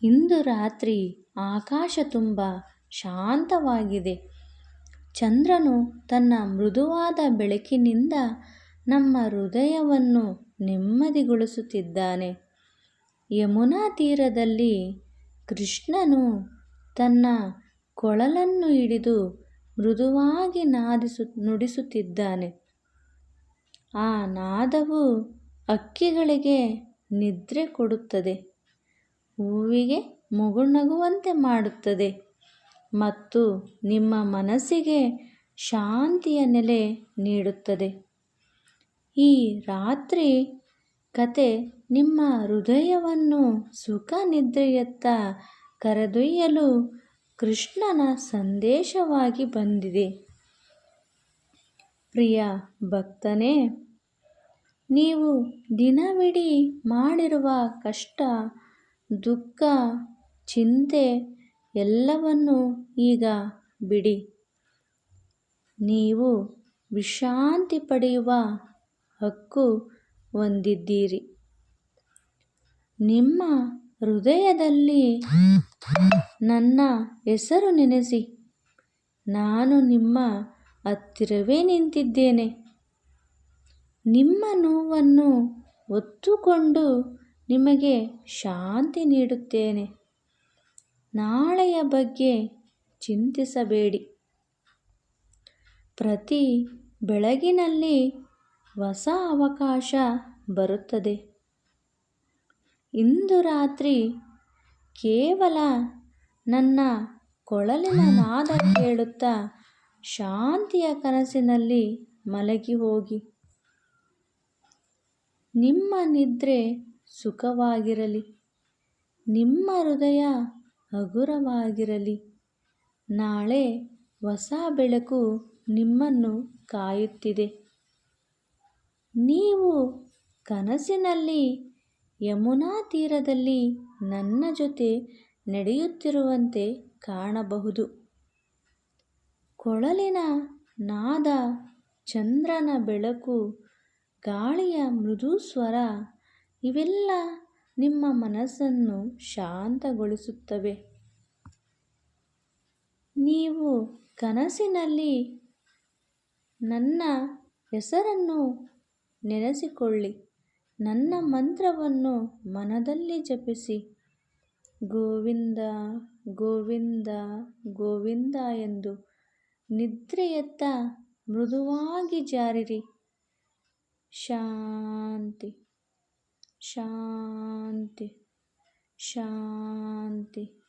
ಇಂದು ರಾತ್ರಿ ಆಕಾಶ ತುಂಬ ಶಾಂತವಾಗಿದೆ. ಚಂದ್ರನು ತನ್ನ ಮೃದುವಾದ ಬೆಳಕಿನಿಂದ ನಮ್ಮ ಹೃದಯವನ್ನು ನೆಮ್ಮದಿಗೊಳಿಸುತ್ತಿದ್ದಾನೆ. ಯಮುನಾ ತೀರದಲ್ಲಿ ಕೃಷ್ಣನು ತನ್ನ ಕೊಳಲನ್ನು ಹಿಡಿದು ಮೃದುವಾಗಿ ನುಡಿಸುತ್ತಿದ್ದಾನೆ. ಆ ನಾದವು ಹಕ್ಕಿಗಳಿಗೆ ನಿದ್ರೆ ಕೊಡುತ್ತದೆ, ಹೂವಿಗೆ ಮುಗುಳ್ನಗುವಂತೆ ಮಾಡುತ್ತದೆ ಮತ್ತು ನಿಮ್ಮ ಮನಸ್ಸಿಗೆ ಶಾಂತಿಯ ನೆಲೆ ನೀಡುತ್ತದೆ. ಈ ರಾತ್ರಿ ಕತೆ ನಿಮ್ಮ ಹೃದಯವನ್ನು ಸುಖ ನಿದ್ರೆಯತ್ತ ಕರೆದೊಯ್ಯಲು ಕೃಷ್ಣನ ಸಂದೇಶವಾಗಿ ಬಂದಿದೆ. ಪ್ರಿಯ ಭಕ್ತನೇ, ನೀವು ದಿನವಿಡೀ ಮಾಡಿರುವ ಕಷ್ಟ, ದುಃಖ, ಚಿಂತೆ ಎಲ್ಲವನ್ನೂ ಈಗ ಬಿಡಿ. ನೀವು ವಿಶ್ರಾಂತಿ ಪಡೆಯುವ ಹಕ್ಕು ಹೊಂದಿದ್ದೀರಿ. ನಿಮ್ಮ ಹೃದಯದಲ್ಲಿ ನನ್ನ ಹೆಸರು ನೆನೆಸಿ. ನಾನು ನಿಮ್ಮ ಹತ್ತಿರವೇ ನಿಂತಿದ್ದೇನೆ. ನಿಮ್ಮ ನೋವನ್ನು ಹೊತ್ತುಕೊಂಡು ನಿಮಗೆ ಶಾಂತಿ ನೀಡುತ್ತೇನೆ. ನಾಳೆಯ ಬಗ್ಗೆ ಚಿಂತಿಸಬೇಡಿ. ಪ್ರತಿ ಬೆಳಗಿನಲ್ಲಿ ಹೊಸ ಅವಕಾಶ ಬರುತ್ತದೆ. ಇಂದು ರಾತ್ರಿ ಕೇವಲ ನನ್ನ ಕೊಳಲಿನ ನಾದ ಕೇಳುತ್ತಾ ಶಾಂತಿಯ ಕನಸಿನಲ್ಲಿ ಮಲಗಿ ಹೋಗಿ. ನಿಮ್ಮ ನಿದ್ರೆ ಸುಖವಾಗಿರಲಿ. ನಿಮ್ಮ ಹೃದಯ ಹಗುರವಾಗಿರಲಿ. ನಾಳೆ ಹೊಸ ಬೆಳಕು ನಿಮ್ಮನ್ನು ಕಾಯುತ್ತಿದೆ. ನೀವು ಕನಸಿನಲ್ಲಿ ಯಮುನಾ ತೀರದಲ್ಲಿ ನನ್ನ ಜೊತೆ ನಡೆಯುತ್ತಿರುವಂತೆ ಕಾಣಬಹುದು. ಕೊಳಲಿನ ನಾದ, ಚಂದ್ರನ ಬೆಳಕು, ಗಾಳಿಯ ಮೃದು ಸ್ವರ ಇವೆಲ್ಲ ನಿಮ್ಮ ಮನಸ್ಸನ್ನು ಶಾಂತಗೊಳಿಸುತ್ತವೆ. ನೀವು ಕನಸಿನಲ್ಲಿ ನನ್ನ ಹೆಸರನ್ನು ನೆನೆಸಿಕೊಳ್ಳಿ. ನನ್ನ ಮಂತ್ರವನ್ನು ಮನದಲ್ಲಿ ಜಪಿಸಿ. ಗೋವಿಂದ ಗೋವಿಂದ ಗೋವಿಂದ ಎಂದು ನಿದ್ರೆಯತ್ತ ಮೃದುವಾಗಿ ಜಾರಿರಿ. ಶಾಂತಿ ಶಾಂತಿ ಶಾಂತಿ.